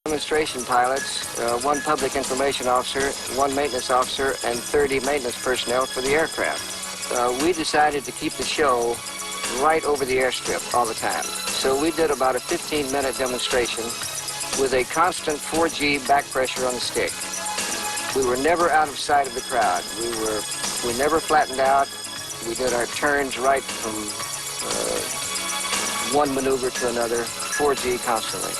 Demonstration pilots, one public information officer, one maintenance officer, and 30 maintenance personnel for the aircraft. We decided to keep the show right over the airstrip all the time. So we did about a 15-minute demonstration with a constant 4G back pressure on the stick. We were never out of sight of the crowd. We never flattened out. We did our turns right from one maneuver to another, 4G constantly.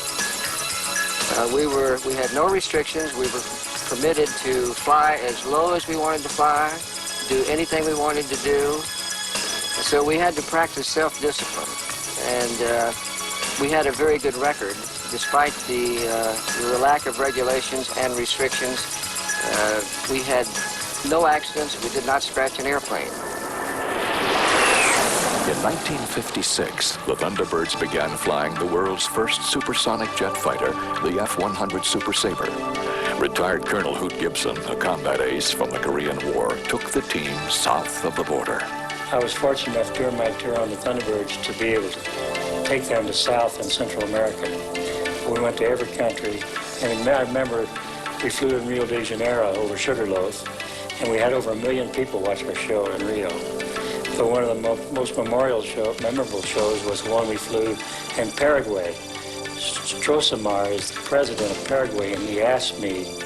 We had no restrictions. We were permitted to fly as low as we wanted to fly, do anything we wanted to do. So we had to practice self-discipline. And we had a very good record. Despite the lack of regulations and restrictions, we had no accidents. We did not scratch an airplane. In 1956, the Thunderbirds began flying the world's first supersonic jet fighter, the F-100 Super Sabre. Retired Colonel Hoot Gibson, a combat ace from the Korean War, took the team south of the border. I was fortunate enough during my tour on the Thunderbirds to be able to take them to South and Central America. We went to every country, and I remember we flew in Rio de Janeiro over Sugarloaf, and we had over 1 million people watch our show in Rio. So one of the most memorable shows was the one we flew in Paraguay. Stroessner is the president of Paraguay, and he asked me,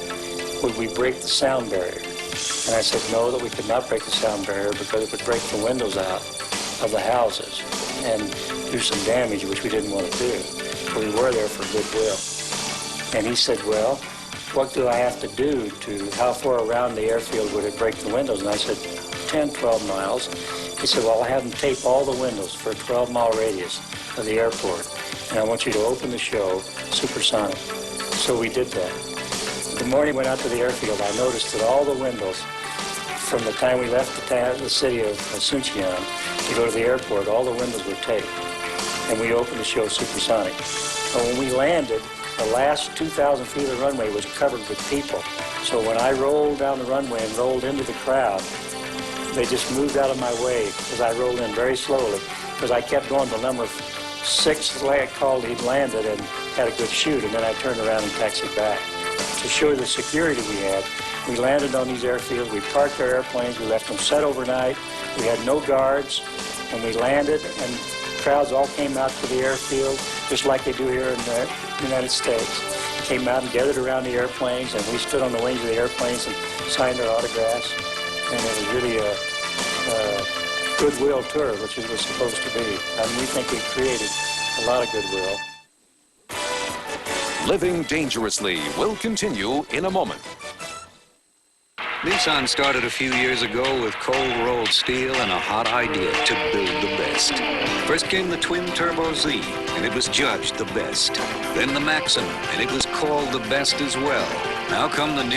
would we break the sound barrier? And I said no, that we could not break the sound barrier because it would break the windows out of the houses and do some damage, which we didn't want to do. So we were there for goodwill. And he said, well, what do I have to do how far around the airfield would it break the windows? And I said, 10, 12 miles. He said, well, I'll have them tape all the windows for a 12-mile radius of the airport, and I want you to open the show supersonic. So we did that. The morning we went out to the airfield, I noticed that all the windows, from the time we left the city of Asuncion to go to the airport, all the windows were taped, and we opened the show supersonic. But when we landed, the last 2,000 feet of the runway was covered with people. So when I rolled down the runway and rolled into the crowd, they just moved out of my way as I rolled in very slowly, because I kept going to number 6 I called, he'd landed and had a good shoot, and then I turned around and taxied back. To show the security we had, we landed on these airfields, we parked our airplanes, we left them set overnight, we had no guards, and we landed, and crowds all came out to the airfield, just like they do here in the United States. Came out and gathered around the airplanes, and we stood on the wings of the airplanes and signed our autographs. And it was really a goodwill tour, which it was supposed to be. And we think we created a lot of goodwill. Living Dangerously will continue in a moment. Nissan started a few years ago with cold-rolled steel and a hot idea to build the best. First came the twin-turbo Z, and it was judged the best. Then the Maxim, and it was called the best as well. Now come the new